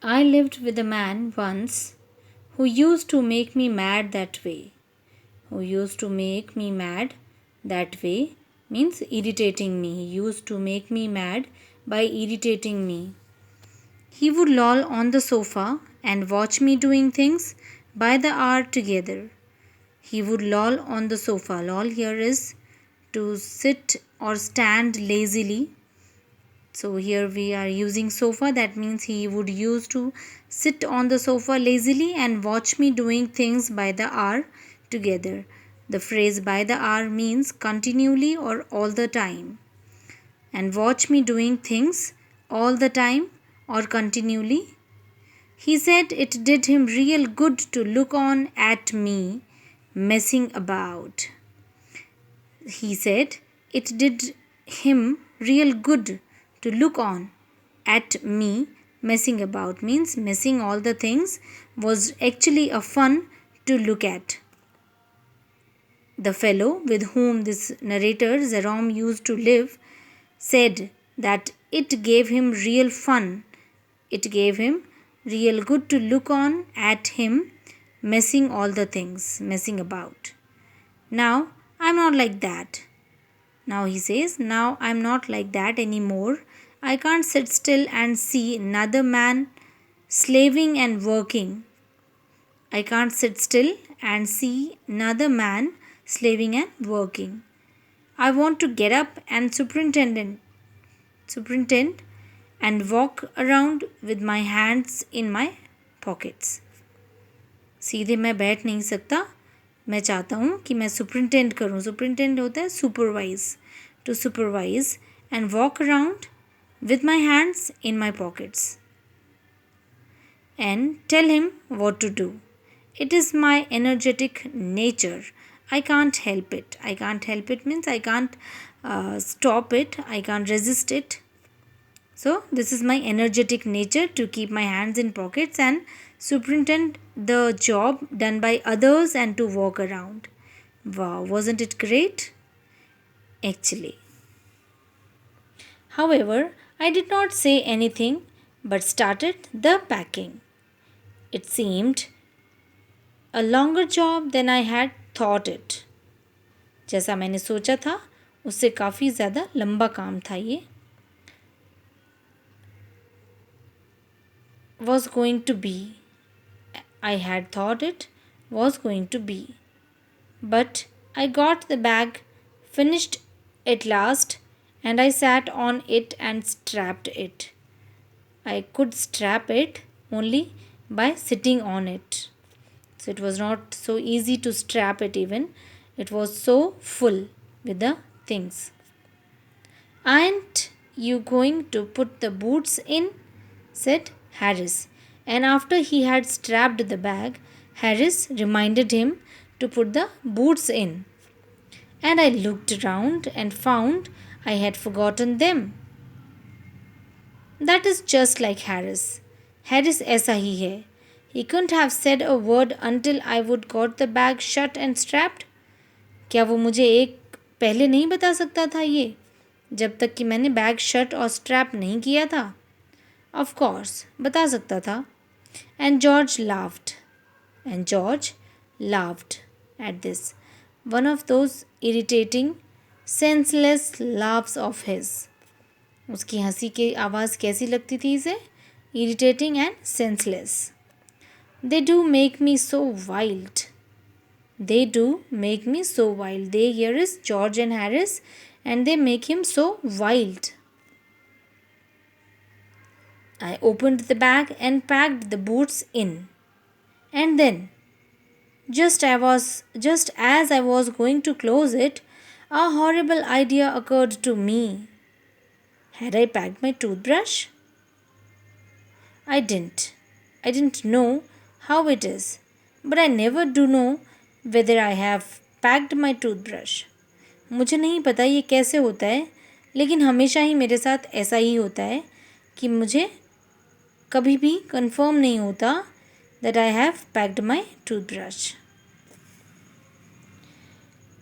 I lived with a man once who used to make me mad that way. Who used to make me mad that way means irritating me. He used to make me mad by irritating me. He would loll on the sofa and watch me doing things by the hour together. He would loll on the sofa. Loll here is to sit or stand lazily. So here we are using sofa. That means he would use to sit on the sofa lazily and watch me doing things by the hour together. The phrase by the hour means continually or all the time. And watch me doing things all the time or continually. He said it did him real good to look on at me messing about. He said it did him real good to look on at me messing about means messing all the things was actually a fun to look at. The fellow with whom this narrator Jerome used to live said that it gave him real fun. It gave him real good to look on at him messing all the things, messing about. Now I'm not like that. Now he says, now I'm not like that anymore. I can't sit still and see another man slaving and working. I can't sit still and see another man slaving and working. I want to get up and superintend and walk around with my hands in my pockets. सीधे मैं बैठ नहीं सकता. मैं चाहता हूँ कि मैं सुपरिंटेंड करूँ. सुपरिंटेंड होता है supervise. To supervise and walk around with my hands in my pockets and tell him what to do. It is my energetic nature. I can't help it. I can't help it means I can't stop it. I can't resist it. So this is my energetic nature to keep my hands in pockets and superintend the job done by others and to walk around. Wow, wasn't it great? Actually. However, I did not say anything but started the packing. It seemed a longer job than I had thought it. जैसा मैंने सोचा था उससे काफ़ी ज़्यादा लंबा काम था ये. Was going to be. I had thought it was going to be. But I got the bag finished at last and I sat on it and strapped it. I could strap it only by sitting on it. So it was not so easy to strap it even. It was so full with the things. Aren't you going to put the boots in? Said Harris. And after he had strapped the bag, Harris reminded him to put the boots in. And I looked around and found I had forgotten them. That is just like Harris. Harris ऐसा ही है. He couldn't have said a word until I would got the bag shut and strapped. क्या वो मुझे एक पहले नहीं बता सकता था ये जब तक कि मैंने बैग शट और स्ट्रैप नहीं किया था? Of course, बता सकता था. And George laughed. And George laughed at this. One of those irritating, senseless laughs of his. उसकी हंसी की आवाज़ कैसी लगती थी इसे? Irritating and senseless. They do make me so wild. They do make me so wild. They here is George and Harris and they make him so wild. I opened the bag and packed the boots in. And then, just as I was going to close it, a horrible idea occurred to me. Had I packed my toothbrush? I didn't know how it is, but I never do know whether I have packed my toothbrush. मुझे नहीं पता ये कैसे होता है, लेकिन हमेशा ही मेरे साथ ऐसा ही होता है कि मुझे कभी भी कंफर्म नहीं होता that I have packed my toothbrush.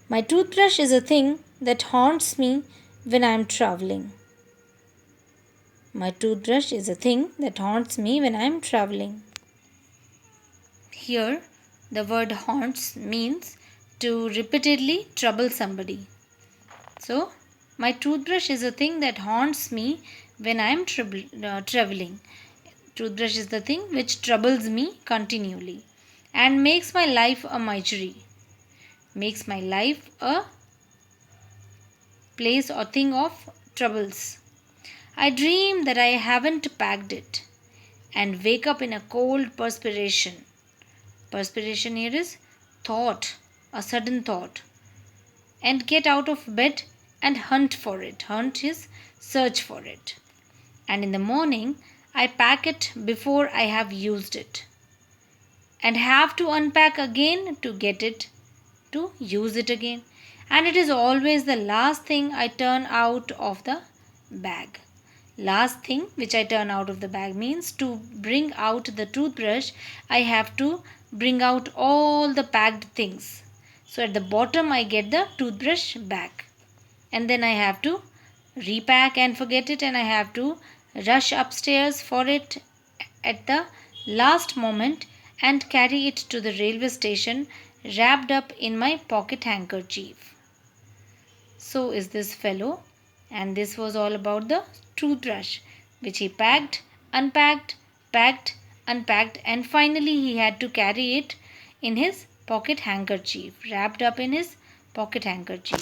My toothbrush is a thing that haunts me when I am traveling. My toothbrush is a thing that haunts me when I am traveling. Here, the word haunts means to repeatedly trouble somebody. So, my toothbrush is a thing that haunts me when I am traveling. Toothbrush is the thing which troubles me continually and makes my life a misery. Makes my life a place or thing of troubles. I dream that I haven't packed it and wake up in a cold perspiration. Perspiration here is thought, a sudden thought. And get out of bed and hunt for it. Hunt is search for it. And in the morning, I pack it before I have used it. And have to unpack again to get it, to use it again. And it is always the last thing I turn out of the bag. Last thing which I turn out of the bag means to bring out the toothbrush, I have to bring out all the packed things. So at the bottom I get the toothbrush back. And then I have to repack and forget it, and I have to rush upstairs for it at the last moment and carry it to the railway station wrapped up in my pocket handkerchief. So is this fellow, and this was all about the toothbrush which he packed, unpacked, packed, unpacked, and finally he had to carry it in his pocket handkerchief, wrapped up in his pocket handkerchief.